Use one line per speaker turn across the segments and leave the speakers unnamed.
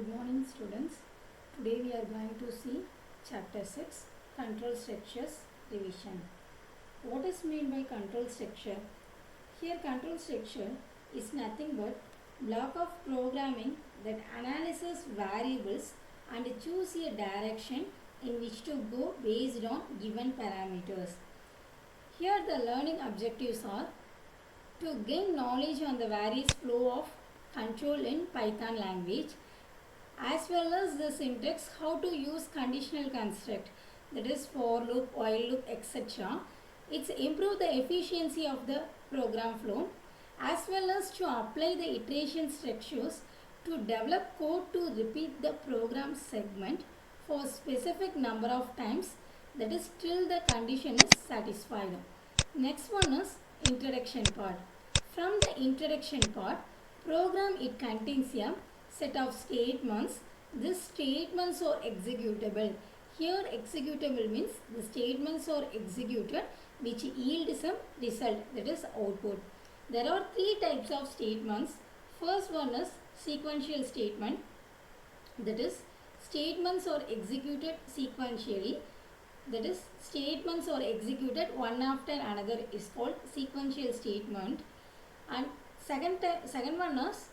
Good morning students. Today we are going to see chapter 6 control structures revision. What is meant by control structure? Here control structure is nothing but block of programming that analyzes variables and choose a direction in which to go based on given parameters. Here the learning objectives are to gain knowledge on the various flow of control in Python language, as well as the syntax, how to use conditional construct, that is for loop, while loop, etc. It's improve the efficiency of the program flow, as well as to apply the iteration structures to develop code to repeat the program segment for specific number of times, that is till the condition is satisfied. Next one is introduction part. From the introduction part, program it contains a set of statements. These statements are executable. Here executable means the statements are executed which yield some result, that is output. There are three types of statements. First one is sequential statement, that is statements are executed sequentially, that is statements are executed one after another is called sequential statement. And second one is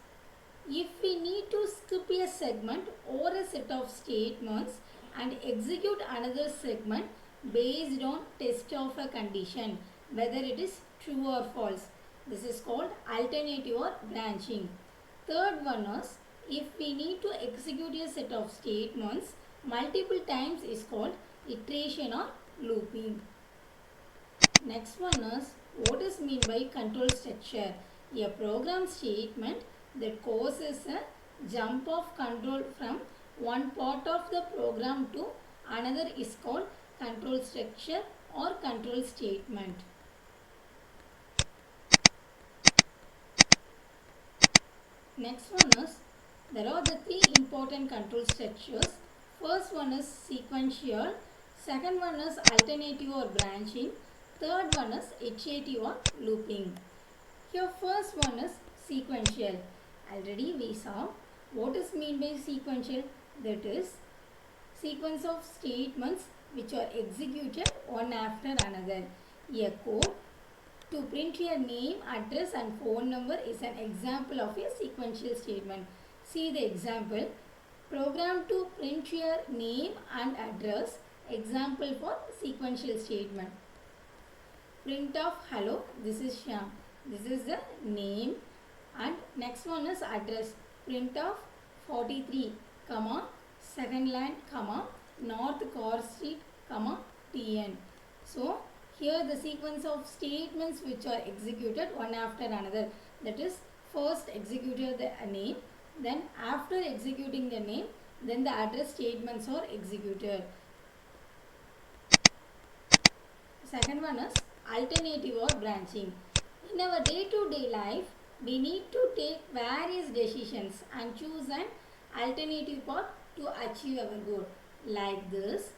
if we need to skip a segment or a set of statements and execute another segment based on test of a condition, whether it is true or false, this is called alternative or branching. Third one is if we need to execute a set of statements multiple times is called iteration or looping. Next one is what is meant by control structure? A program statement that causes a jump of control from one part of the program to another is called control structure or control statement. Next one is there are the three important control structures. First one is sequential, second one is alternative or branching, third one is iterative or looping. Here first one is sequential. Already we saw what is meant by sequential, that is sequence of statements which are executed one after another. A code to print your name, address and phone number is an example of a sequential statement. See the example. Program to print your name and address, example for sequential statement. Print of hello, this is Shyam, this is the name, and next one is address. Print of 43, comma, second line, comma, North Car Street, comma, TN. So here the sequence of statements which are executed one after another, that is first executed the name, then after executing the name, then the address statements are executed. Second one is alternative or branching. In our day-to-day life, we need to take various decisions and choose an alternative path to achieve our goal. Like this,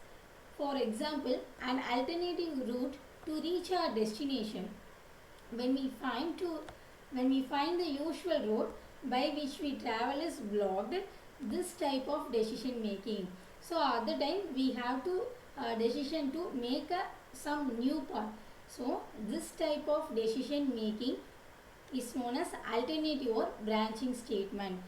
for example, an alternative route to reach our destination. When we find the usual road by which we travel is blocked, this type of decision making. So at the time we have to decision to make some new path. So this type of decision making is known as alternative or branching statement.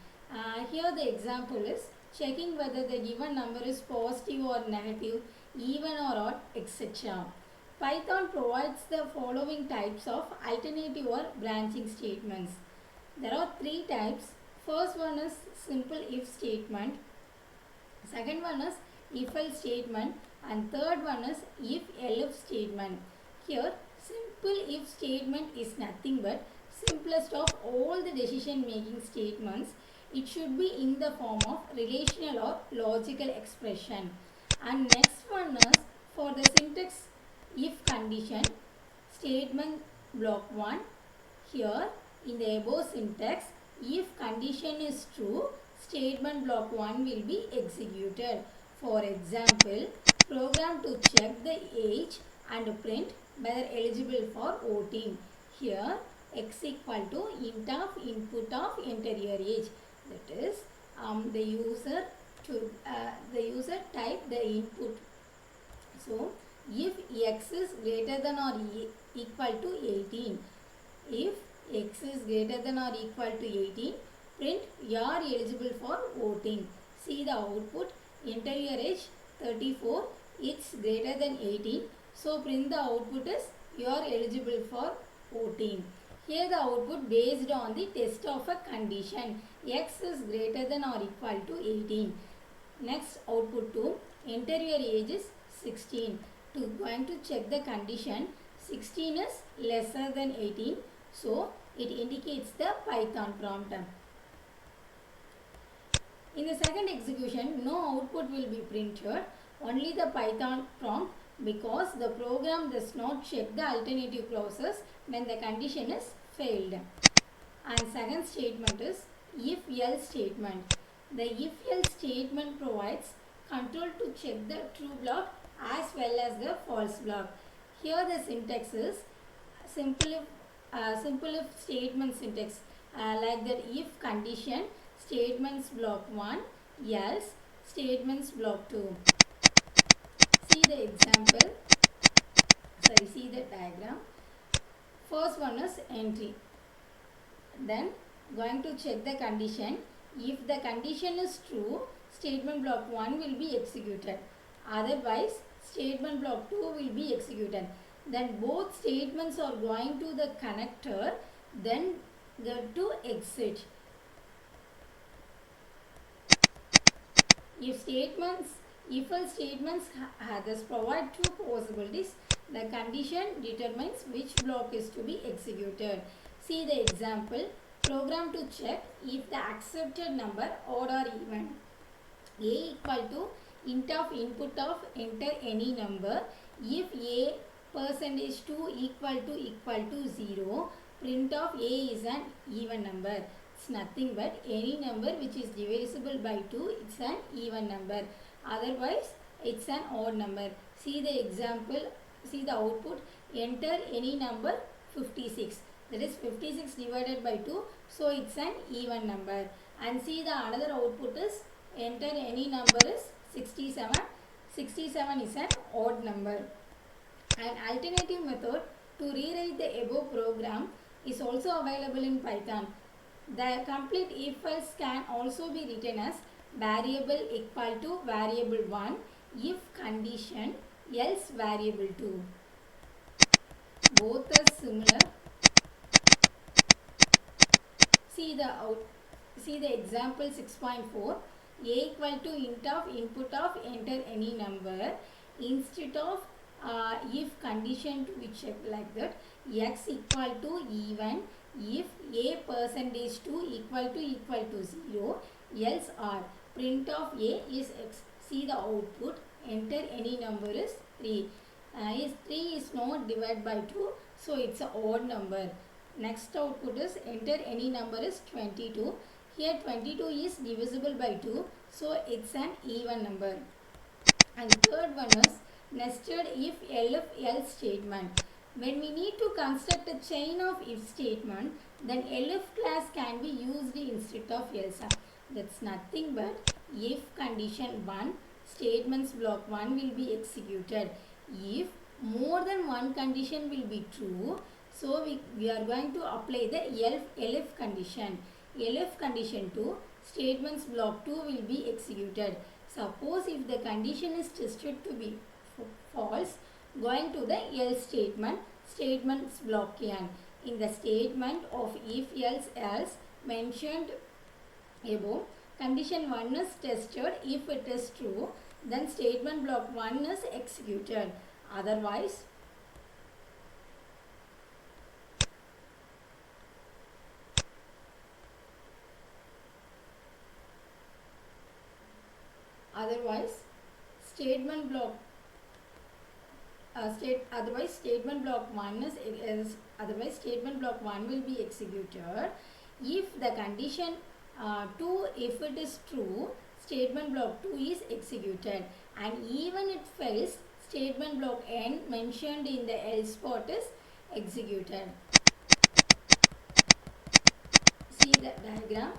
Here the example is checking whether the given number is positive or negative, even or odd, etc. Python provides the following types of alternative or branching statements. There are three types. First one is simple if statement, second one is if else statement, and third one is if elif statement. Here simple if statement is nothing but simplest of all the decision making statements. It should be in the form of relational or logical expression. And next one is for the syntax if condition statement block 1. Here in the above syntax, if condition is true, statement block 1 will be executed. For example, program to check the age and print whether eligible for voting. Here x equal to int of input of enter your age, that is the user type the input. So if x is greater than or equal to 18, if x is greater than or equal to 18, print you are eligible for voting. See the output, enter your age 34, it's greater than 18. So print the output is you are eligible for voting. Here the output based on the test of a condition, x is greater than or equal to 18. Next output 2, enter your age is 16. To going to check the condition, 16 is lesser than 18. So it indicates the Python prompt. In the second execution, no output will be printed, only the Python prompt, because the program does not check the alternative clauses when the condition is failed. And second statement is if-else statement. The if-else statement provides control to check the true block as well as the false block. Here the syntax is simple if statement syntax, like that if condition statements block 1, else statements block 2. See the example, see the diagram. First one is entry. Then going to check the condition. If the condition is true, statement block 1 will be executed. Otherwise, statement block 2 will be executed. Then both statements are going to the connector, then get to exit. If else statements thus provide two possibilities, the condition determines which block is to be executed. See the example, program to check if the accepted number odd or even. A equal to int of input of enter any number. If a %2 equal to 0, print of a is an even number. It's nothing but any number which is divisible by 2, it's an even number. Otherwise, it's an odd number. See the example, see the output, enter any number 56. That is 56 divided by 2, so it's an even number. And see the another output is enter any number is 67. 67 is an odd number. An alternative method to rewrite the above program is also available in Python. The complete if-else can also be written as variable equal to variable 1 if condition else variable 2. Both are similar. See the example 6.4. A equal to int of input of enter any number. Instead of if condition to be checked like that, x equal to even if a %2 equal to 0, else r. Print of a is x. See the output, enter any number is 3. 3 is not divided by 2, so it's an odd number. Next output is enter any number is 22. Here 22 is divisible by 2, so it's an even number. And third one is nested if else statement. When we need to construct a chain of if statement, then elif class can be used instead of else. That's nothing but if condition 1, statements block 1 will be executed. If more than one condition will be true, so we are going to apply the elif condition. Elif condition 2, statements block 2 will be executed. Suppose if the condition is tested to be false, going to the else statement, statements block n. In the statement of if else mentioned above, condition 1 is tested. If it is true, then statement block 1 is executed. Otherwise, statement block statement block 1 will be executed. If the condition 2, if it is true, statement block 2 is executed, and even it fails, statement block n mentioned in the else part is executed. See the diagram.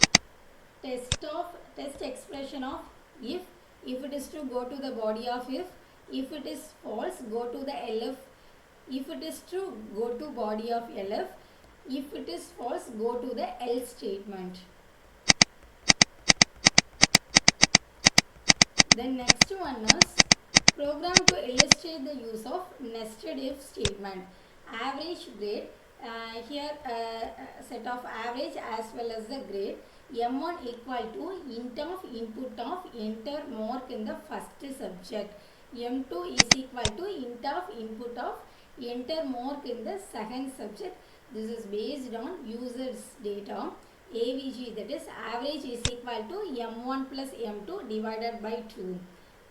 test expression of if it is true go to the body of if it is false go to the elif, if it is true go to body of elif, if it is false go to the else statement. Then next one is program to illustrate the use of nested if statement. Average grade, here set of average as well as the grade. M1 equal to int of input of enter mark in the first subject. M2 is equal to int of input of enter mark in the second subject. This is based on user's data. AVG, that is average, is equal to M1 plus M2 divided by 2.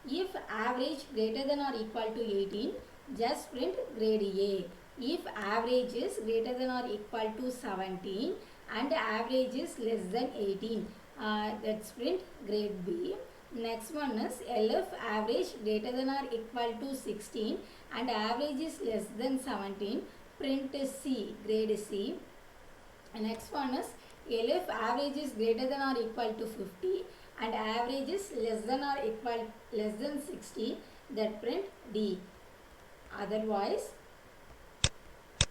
If average greater than or equal to 18, just print grade A. If average is greater than or equal to 17 and average is less than 18, let's print grade B. Next one is elif average greater than or equal to 16 and average is less than 17, print C, grade C. Next one is elif average is greater than or equal to 50 and average is less than or equal less than 60, that print D. Otherwise,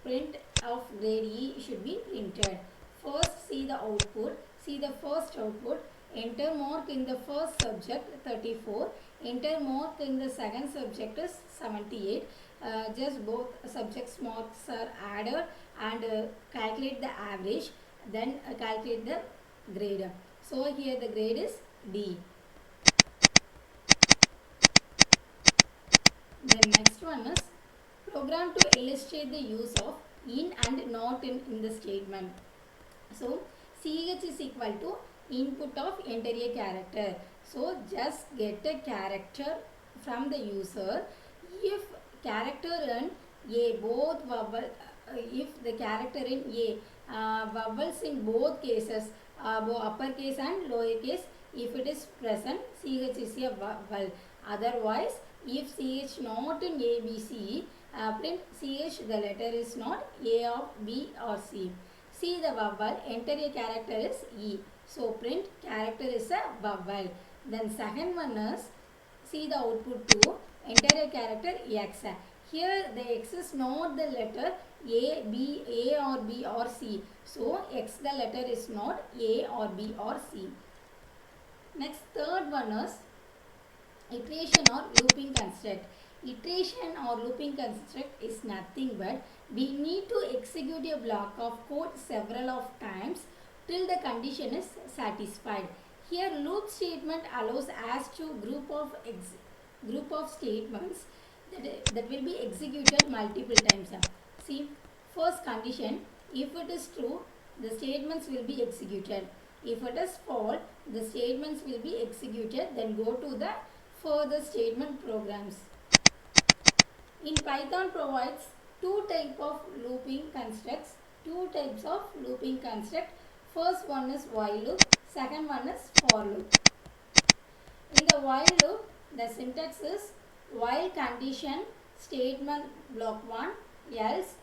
print of grade E should be printed. First see the output. See the first output. Enter mark in the first subject 34. Enter mark in the second subject is 78. Just both subjects marks are added and calculate the average. Then calculate the grade. So here the grade is D. Then next one is program to illustrate the use of in and not in the statement. So CH is equal to input of enter a character. So just get a character from the user. If character in A both vowel, if the character in A vowels in both cases, uppercase and lowercase, if it is present, CH is a vowel. Otherwise, if CH not in A, B, C, print CH, the letter is not A or B or C. See the vowel, enter a character is E. So print character is a vowel. Then second one is, see the output 2, enter a character X. Here the X is not the letter A, B, A or B or C. So X the letter is not A or B or C. Next third one is iteration or looping construct. Iteration or looping construct is nothing but we need to execute a block of code several of times till the condition is satisfied. Here loop statement allows us to group of statements that will be executed multiple times. See, first condition, if it is true, the statements will be executed. If it is false, the statements will be executed. Then go to the further statement programs. In Python provides two types of looping constructs. Two types of looping construct. First one is while loop. Second one is for loop. In the while loop, the syntax is while condition statement block 1 else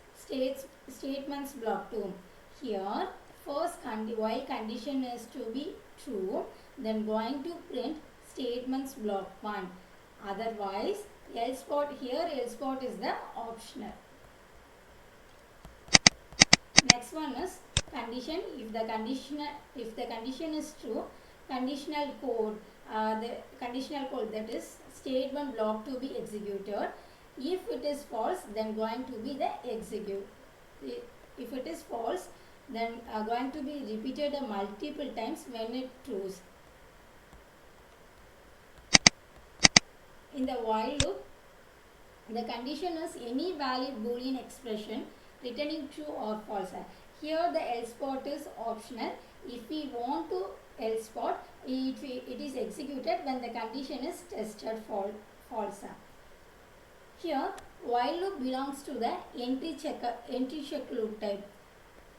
statements block 2. Here first while condition is to be true, then going to print statements block 1. Otherwise else spot, here else spot is the optional. Next one is condition. If the condition is true, conditional code, the conditional code, that is statement block to be executed. If it is false, then going to be the execute. If it is false, then going to be repeated multiple times when it true. In the while loop, the condition is any valid boolean expression returning true or false. Here the else spot is optional. If we want to else spot, it is executed when the condition is tested false. Here while loop belongs to the entry check loop type.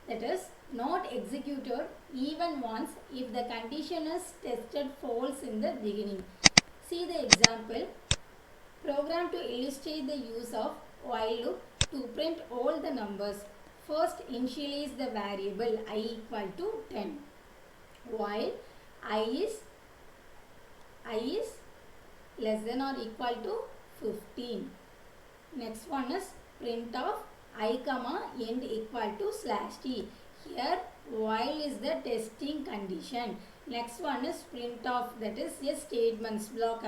That is not executed even once if the condition is tested false in the beginning. See the example. Program to illustrate the use of while loop to print all the numbers. First initialize the variable I equal to 10. While I is less than or equal to 15. Next one is print of I comma end equal to slash t. Here while is the testing condition. Next one is print of, that is a statements block.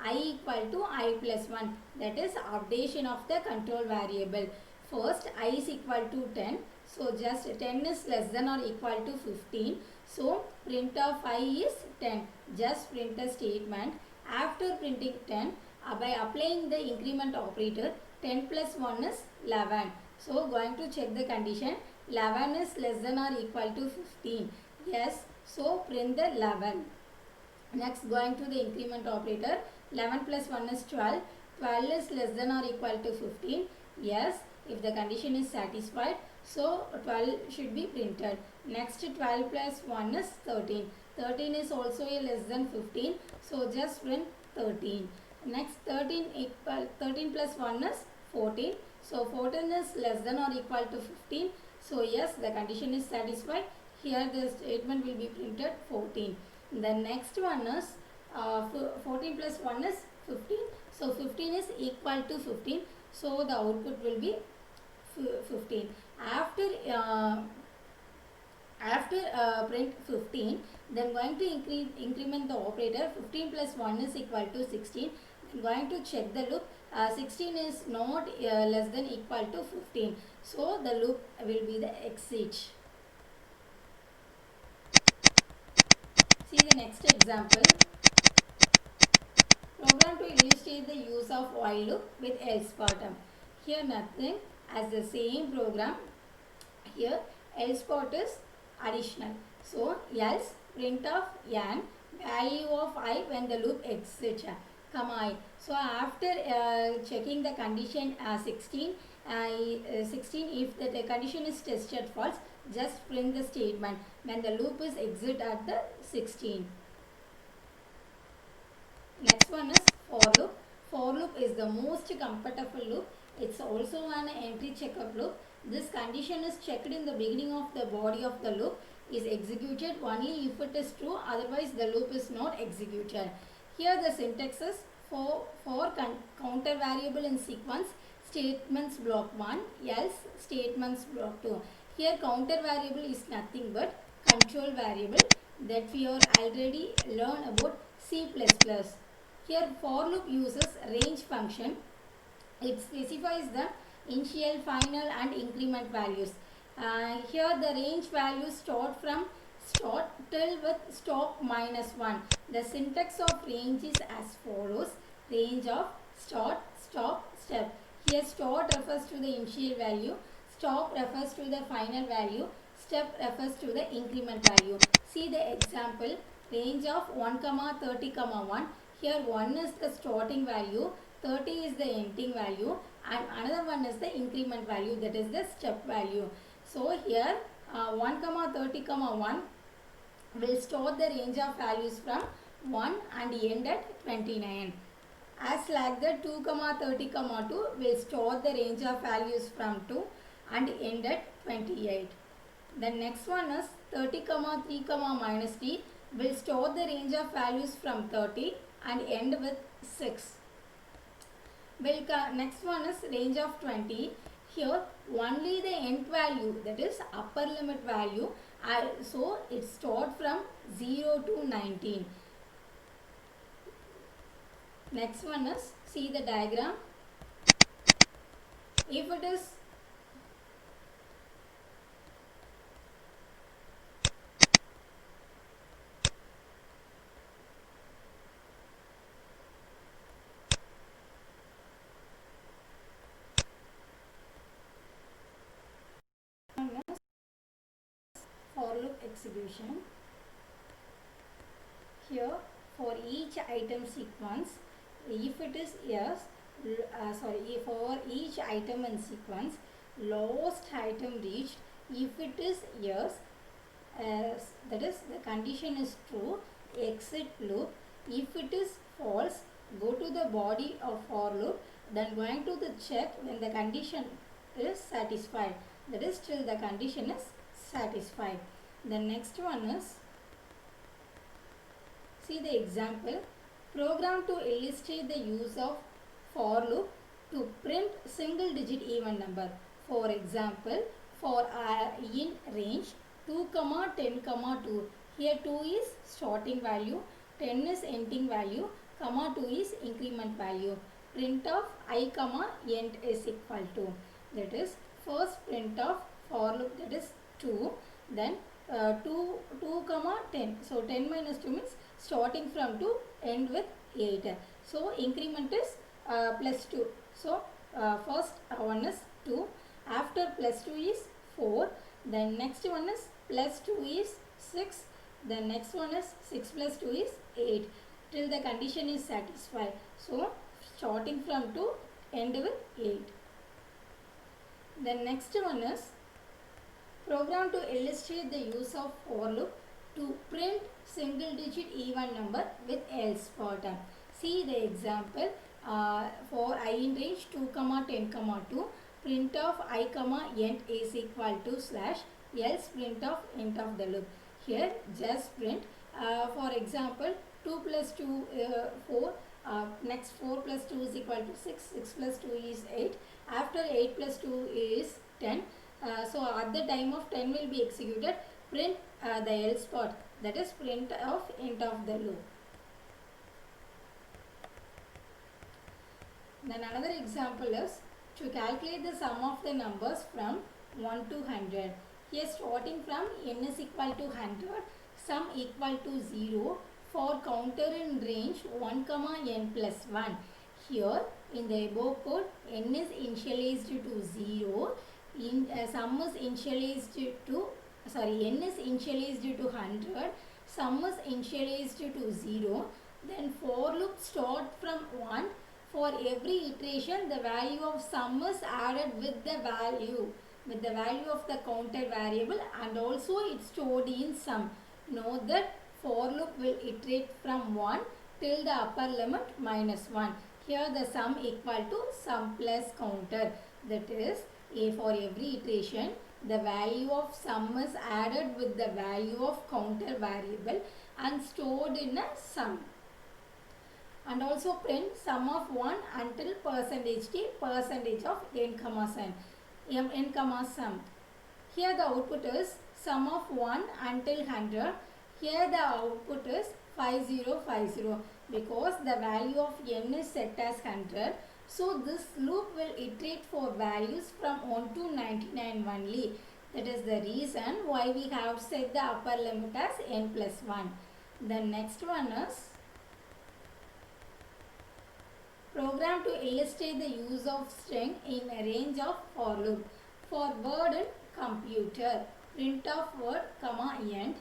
I equal to I plus 1, that is updation of the control variable. First I is equal to 10, so just 10 is less than or equal to 15, so print of I is 10, just print a statement. After printing 10, by applying the increment operator, 10 plus 1 is 11. So going to check the condition, 11 is less than or equal to 15. Yes, so print the 11. Next going to the increment operator, 11 plus 1 is 12. 12 is less than or equal to 15. Yes, if the condition is satisfied, so 12 should be printed. Next 12 plus 1 is 13. 13 is also a less than 15, so just print 13. Next 13 plus 1 is 14. So 14 is less than or equal to 15. So yes, the condition is satisfied. Here the statement will be printed 14. The next one is 14 plus 1 is 15. So 15 is equal to 15. So the output will be 15. After print 15, then going to increment the operator. 15 plus 1 is equal to 16. Then going to check the loop. 16 is not less than equal to 15. So the loop will be the exit. See the next example. Program to illustrate the use of while loop with else part. Here nothing, as the same program. Here else part is additional. So else print of n value of I when the loop exits, comma I. So after checking the condition 16, if the condition is tested false, just print the statement when the loop is exit at the 16. Next one is for loop. For loop is the most comfortable loop. It's also an entry checkup loop. This condition is checked in the beginning of the body of the loop, is executed only if it is true, otherwise the loop is not executed. Here the syntax is for counter variable in sequence, statements block 1, else statements block 2. Here counter variable is nothing but control variable that we are already learned about C++. Here for loop uses range function. It specifies the initial, final and increment values. Here the range values start from start till with stop minus 1. The syntax of range is as follows. Range of start, stop, step. Here start refers to the initial value, stop refers to the final value, step refers to the increment value. See the example, range of 1, 30, 1. Here 1 is the starting value, 30 is the ending value, and another one is the increment value, that is the step value. So here 1, 30, 1 will store the range of values from 1 and end at 29. As like that 2, 30, 2 will store the range of values from 2 and end at 28. The next one is 30, 3, minus 3 will store the range of values from 30 and end with 6. Next one is range of 20. Here only the end value, that is upper limit value, so it stored from 0 to 19. Next one is, see the diagram. If it is for loop execution. Here for each item sequence, if it is yes, for each item in sequence, last item reached, if it is yes, that is the condition is true, exit loop. If it is false, go to the body of for loop, then going to the check when the condition is satisfied, that is till the condition is satisfied. The next one is see the example. Program to illustrate the use of for loop to print single digit even number. For example, for in range 2, 10, 2. Here 2 is starting value, 10 is ending value, 2 is increment value. Print of I, end is equal to. That is first print of for loop, that is 2. Then 2, 10. So 10 minus 2 means starting from 2 end with 8. So increment is plus 2. So first one is 2. After plus 2 is 4. Then next one is plus 2 is 6. Then next one is 6 plus 2 is 8. Till the condition is satisfied. So starting from 2 end with 8. Then next one is program to illustrate the use of for loop to print single digit even number with else part. See the example. For I in range 2, 10, 2. Print of I, end is equal to slash else print of end of the loop. Here just print. For example, 2 plus 2, 4. Next 4 plus 2 is equal to 6. 6 plus 2 is 8. After 8 plus 2 is 10. So at the time of 10 will be executed. Print the else part. That is print of end of the loop. Then another example is to calculate the sum of the numbers from 1 to 100. Here starting from n is equal to 100, sum equal to 0 for counter in range 1, n plus 1. Here in the above code, n is initialized to 0, sum is initialized to, n is initialized to 100, sum is initialized to 0. Then for loop start from 1. For every iteration, the value of sum is added with the value of the counter variable, and also it's stored in sum. Note that for loop will iterate from 1 till the upper limit minus 1. Here the sum equal to sum plus counter. That is, for every iteration, the value of sum is added with the value of counter variable and stored in a sum. And also print sum of 1 until percentage t, percentage of n, sum. Here the output is sum of 1 until 100. Here the output is 5050 because the value of n is set as 100. So this loop will iterate for values from 1 to 99 only. That is the reason why we have set the upper limit as n plus 1. The next one is program to illustrate the use of string in a range of for loop. For word in computer, print of word, end,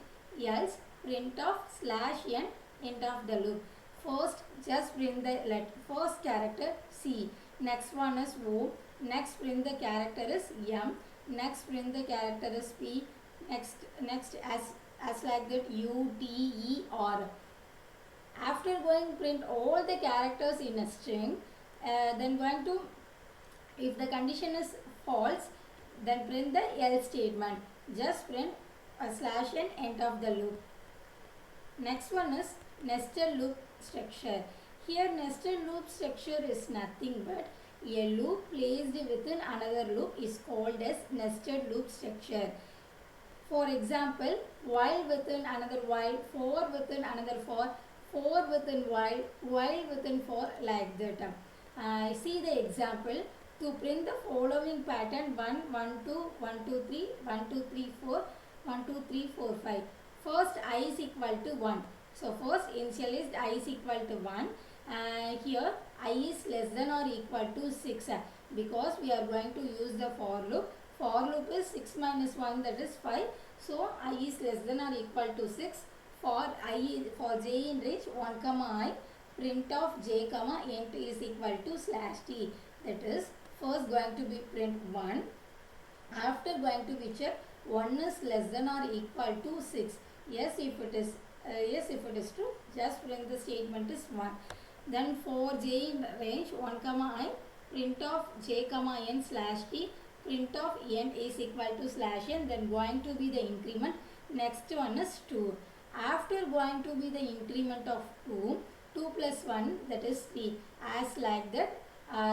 else print of slash n, end of the loop. First just print the first character C, next one is O, next print the character is M, next print the character is P, next as like that U, T, E, R. After going print all the characters in a string, then going to, if the condition is false, then print the else statement. Just print a slash n, end of the loop. Next one is nested loop structure. Here nested loop structure is nothing but a loop placed within another loop is called as nested loop structure. For example, while within another while, for within another for within while within for, like that. See the example. To print the following pattern 1, 1, 2, 1, 2, 3, 1, 2, 3, 4, 1, 2, 3, 4, 5. First I is equal to 1. So first initialized I is equal to 1. Here I is less than or equal to 6 because we are going to use the for loop. For loop is 6 minus 1, that is 5. So I is less than or equal to 6. For j in range 1, I, print of j, int is equal to slash t. That is, first going to be print 1. After going to be check 1 is less than or equal to 6. Yes, if it is true, just print the statement is 1. Then for j in range 1, I, print of j, n slash t, print of n is equal to slash n. Then going to be the increment. Next one is 2. After going to be the increment of 2 plus 1, that is 3. As like that,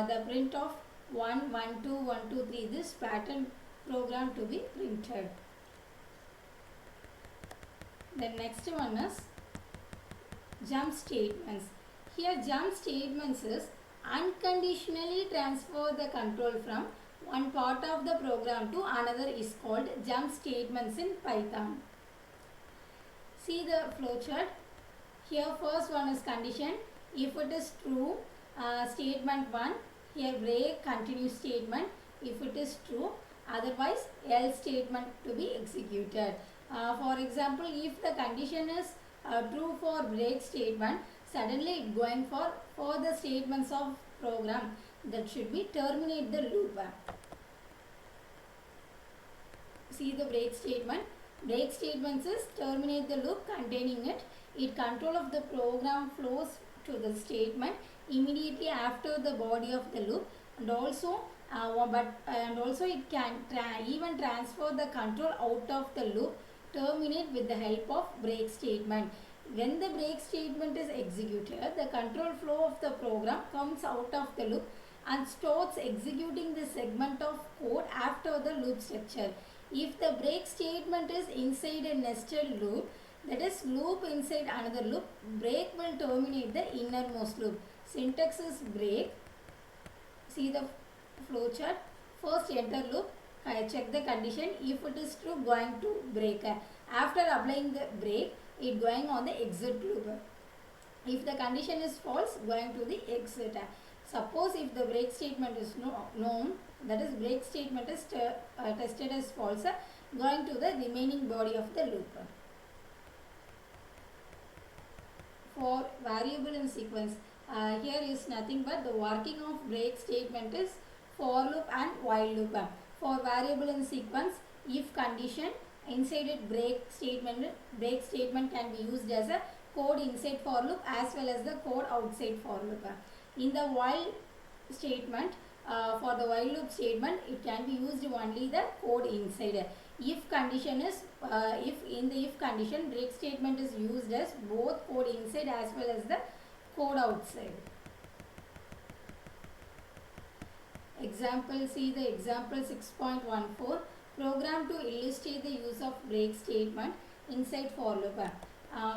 the print of 1, 1, 2, 1, 2, 3, this pattern program to be printed. The next one is jump statements. Here jump statements is unconditionally transfer the control from one part of the program to another is called jump statements in Python. See the flowchart. Here first one is condition. If it is true, statement 1. Here break continue statement. If it is true, otherwise else statement to be executed. For example, if the condition is true for break statement, suddenly it going for the statements of program that should be terminate the loop. See the break statement. Break statements is terminate the loop containing it. It control of the program flows to the statement immediately after the body of the loop, and also it can even transfer the control out of the loop, terminate with the help of break statement. When the break statement is executed, the control flow of the program comes out of the loop and starts executing the segment of code after the loop structure. If the break statement is inside a nested loop, that is loop inside another loop, break will terminate the innermost loop. Syntax is break. See the flowchart. First enter loop, check the condition. If it is true, going to break. After applying the break, it going on the exit loop. If the condition is false, going to the exit. Suppose if the break statement is known, that is break statement is tested as false, going to the remaining body of the loop. For variable in sequence, here is nothing but the working of break statement is for loop and while loop. For variable in sequence, if condition inside it break statement can be used as a code inside for loop as well as the code outside for loop. In the while statement, for the while loop statement, it can be used only the code inside. If condition is, if condition, break statement is used as both code inside as well as the code outside. Example, see the example 6.14. Program to illustrate the use of break statement inside for loop.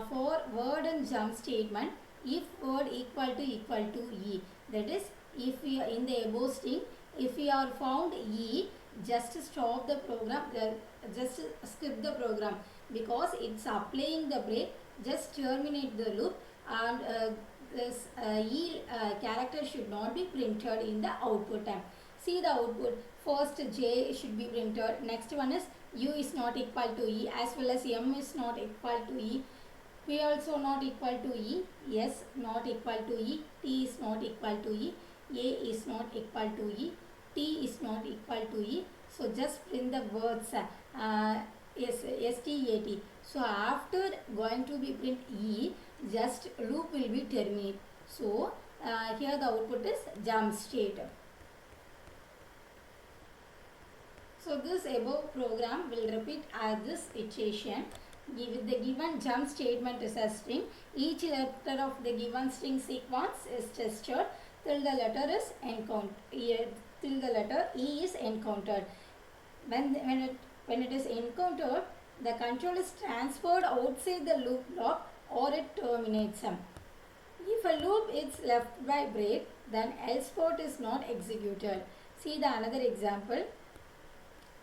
For word and jump statement, if word equal to E, that is, if we are in the above string, if we are found E, just stop the program, just skip the program, because it's applying the break, just terminate the loop, and this E character should not be printed in the output time. See the output. First J should be printed. Next one is U is not equal to E, as well as M is not equal to E. P also not equal to E. S not equal to E. T is not equal to E. A is not equal to E. T is not equal to E. So just print the words STAT. So after going to be print E, just loop will be terminated. So here the output is jump state. So this above program will repeat as this iteration. With the given jump statement is a string. Each letter of the given string sequence is tested till the letter is encountered. Till the letter E is encountered. When it is encountered, the control is transferred outside the loop block or it terminates. If a loop is left by break, then else part is not executed. See the another example.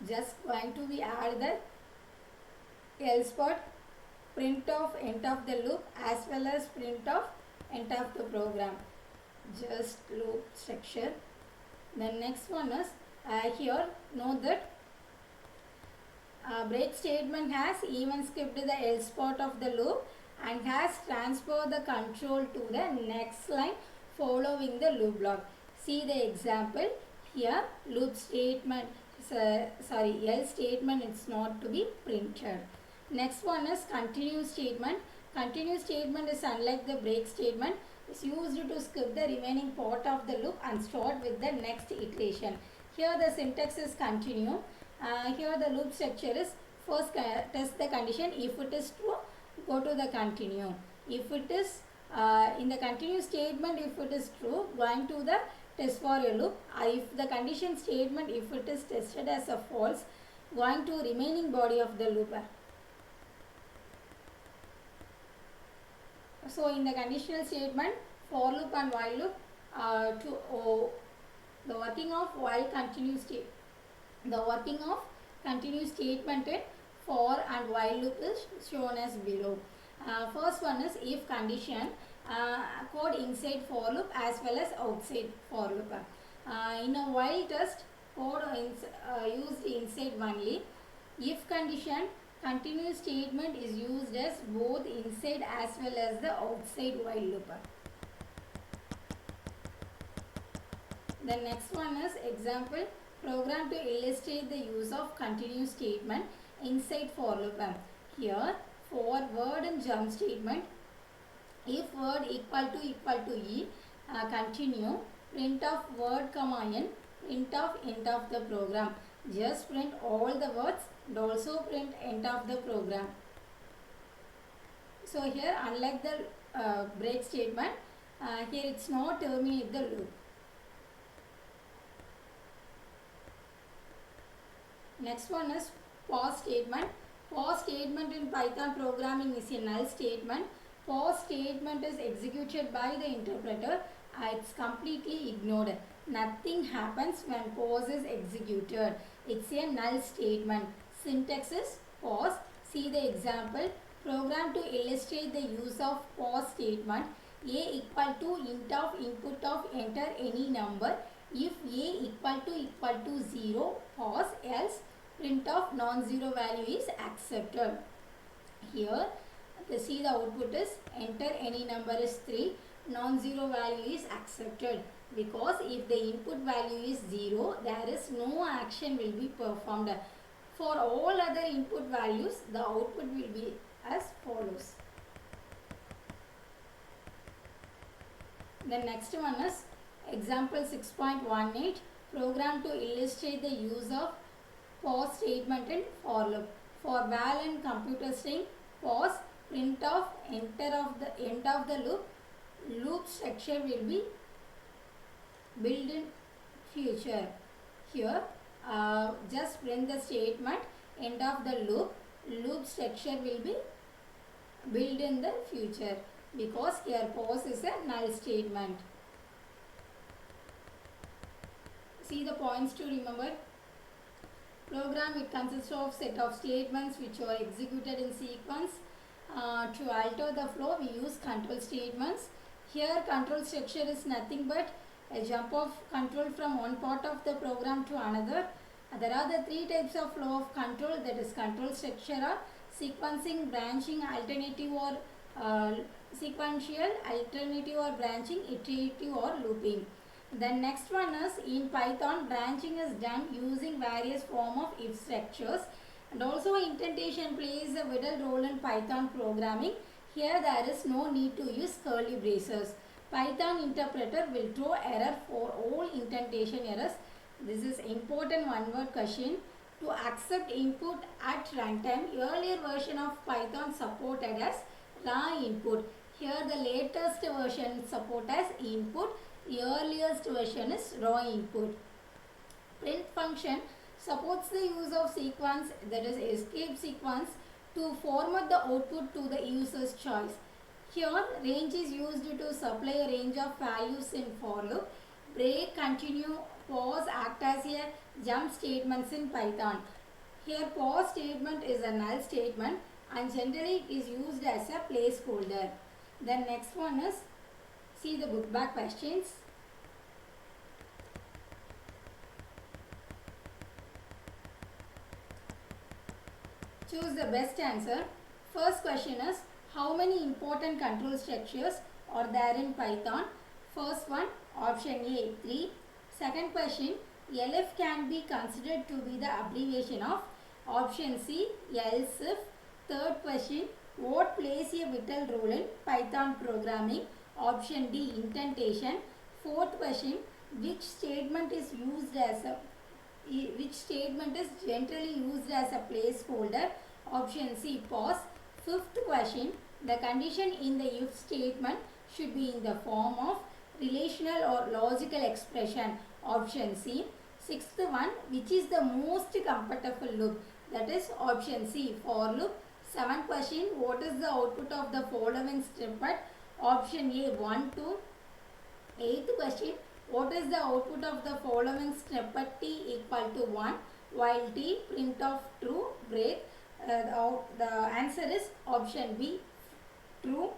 Just going to be add the else part, print of end of the loop as well as print of end of the program. Just loop structure. The next one is here note that break statement has even skipped the else part of the loop and has transferred the control to the next line following the loop block. See the example here. Loop statement, else statement is not to be printed. Next one is continue statement. Continue statement is unlike the break statement. It's used to skip the remaining part of the loop and start with the next iteration. Here the syntax is continue. Here the loop structure is first test the condition. If it is true, go to the continue. If it is in the continue statement, if it is true, going to the test for a loop. If the condition statement, if it is tested as a false, going to remaining body of the loop. So in the conditional statement, for loop and while loop, the working of while continue state, the working of continuous statement in for and while loop is shown as below. First one is if condition, code inside for loop as well as outside for loop. In a while test, code used inside only. If condition, continuous statement is used as both inside as well as the outside while loop. The next one is example program to illustrate the use of continuous statement inside for loop. Here for word and jump statement, if word equal to e, continue, print of word comma n, print of end of the program. Just print all the words and also print end of the program. So here unlike the break statement, here it's not terminate the loop. Next one is pause statement. Pause statement in Python programming is a null statement. Pause statement is executed by the interpreter. It's completely ignored. Nothing happens when pause is executed. It's a null statement. Syntax is pause. See the example. Program to illustrate the use of pause statement. A equal to int of input of enter any number. If A equal to 0, pause, else print of non-zero value is accepted. Here, see the output is enter any number is 3, non-zero value is accepted. Because if the input value is 0, there is no action will be performed. For all other input values, the output will be as follows. The next one is example 6.18, program to illustrate the use of pause statement in for loop. For val and computer string, pause, print of enter of the end of the loop. Loop structure will be built in future. Here just print the statement end of the loop. Loop structure will be built in the future because here pause is a null statement. See the points to remember. Program, it consists of set of statements which are executed in sequence. To alter the flow, we use control statements. Here control structure is nothing but a jump of control from one part of the program to another. There are the three types of flow of control, that is control structure are sequencing, branching, alternative or sequential, alternative or branching, iterative or looping. The next one is in Python, branching is done using various form of if structures, and also indentation plays a vital role in Python programming. Here there is no need to use curly braces. Python interpreter will throw error for all indentation errors. This is important one word question. To accept input at runtime, earlier version of Python supported as raw input. Here the latest version support as input. The earliest version is raw input. Print function supports the use of sequence, that is escape sequence, to format the output to the user's choice. Here range is used to supply a range of values in for loop. Break, continue, pause act as a jump statements in Python. Here pause statement is a null statement and generally it is used as a placeholder. Then next one is, see the book back questions. Choose the best answer. First question is, how many important control structures are there in Python? First one, option A, 3. Second question, elif can be considered to be the abbreviation of option C, else if. Third question, what plays a vital role in Python programming? Option D, indentation. Fourth question, which statement is generally used as a placeholder? Option C, pause. Fifth question, The condition in the if statement should be in the form of relational or logical expression. Option C. Sixth one, which is the most comfortable loop? That is option C, for loop. Seventh question, what is the output of the following snippet? Option A, 1, 2. Eighth question, what is the output of the following snippet? T equal to 1 while T print of true break. The answer is option B, true.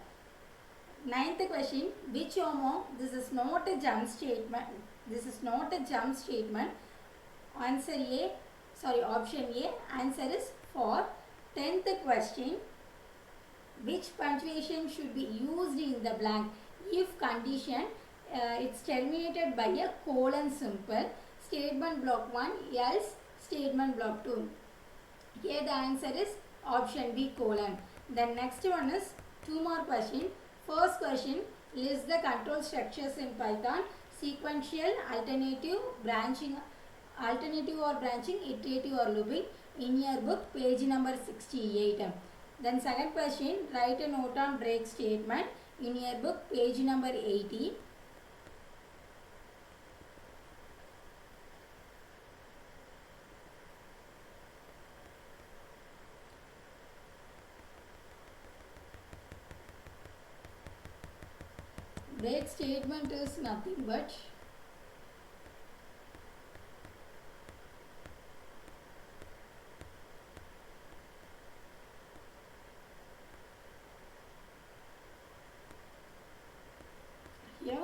Ninth question, which among this is not a jump statement? This is not a jump statement. Answer A, sorry, option A. Answer is for. 10th question, which punctuation should be used in the blank? If condition, it's terminated by a colon symbol. Statement block 1, else statement block 2. Here the answer is option B, colon. Then next one is 2 more question. First question, list the control structures in Python: sequential, alternative, branching, alternative or branching, iterative or looping. In your book, page number 68. Then second question, write a note on break statement. In your book, page number 80. Break statement is nothing but here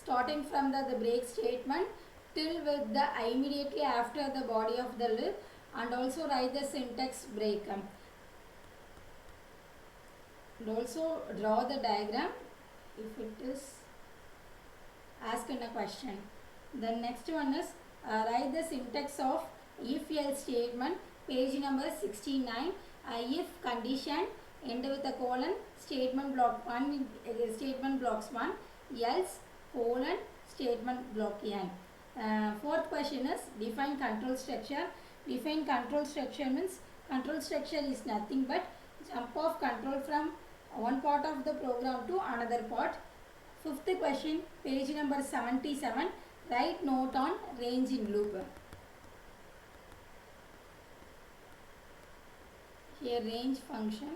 starting from the break statement till with the immediately after the body of the loop, and also write the syntax break and also draw the diagram if it is asked in a question. The next one is write the syntax of if else statement, page number 69. If condition end with a colon, statement block 1, statement blocks 1, else colon, statement block n. Fourth question is define control structure. Define control structure means control structure is nothing but jump of control from one part of the program to another part. Fifth question, page number 77. Write note on range in loop. Here range function.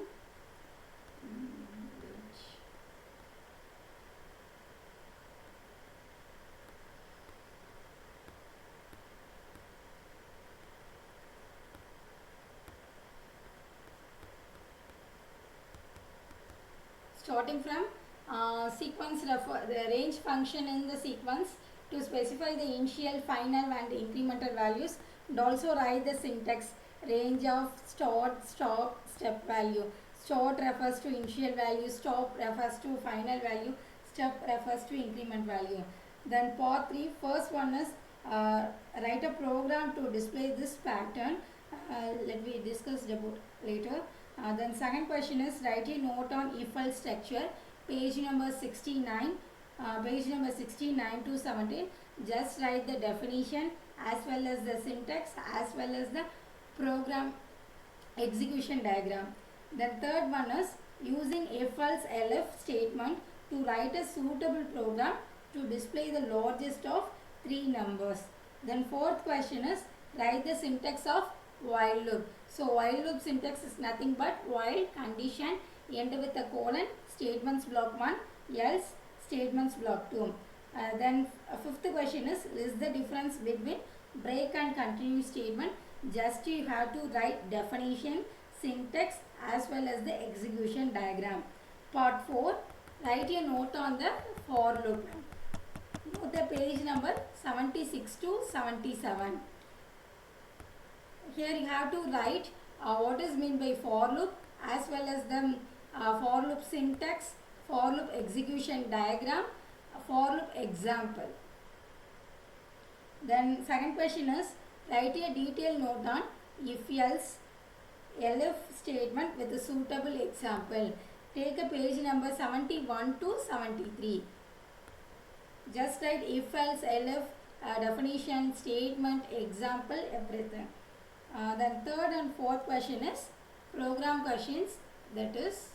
Starting from sequence, the range function in the sequence to specify the initial, final and incremental values, and also write the syntax range of start, stop, step value. Start refers to initial value, stop refers to final value, step refers to increment value. Then part 3, first one is write a program to display this pattern. Let me discuss about later. Then second question is write a note on if else structure, page number 69, page number 69 to 17. Just write the definition as well as the syntax as well as the program execution diagram. Then third one is using if else elif statement to write a suitable program to display the largest of 3 numbers. Then fourth question is write the syntax of while loop. So while loop syntax is nothing but while condition end with a colon, statements block 1, else statements block 2. Then fifth question is list the difference between break and continue statement. Just you have to write definition, syntax as well as the execution diagram. Part 4, write a note on the for loop. Note the page number 76 to 77. Here you have to write what is meant by for loop as well as the for loop syntax, for loop execution diagram, for loop example. Then second question is write a detailed note on if else elif statement with a suitable example. Take a page number 71 to 73. Just write if else elif, definition, statement, example, everything. Then third and fourth question is program questions, that is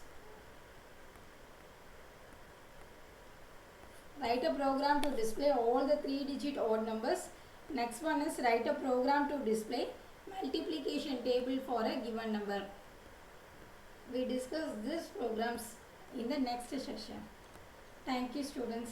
write a program to display all the 3-digit odd numbers. Next one is write a program to display multiplication table for a given number. We discuss these programs in the next session. Thank you, students.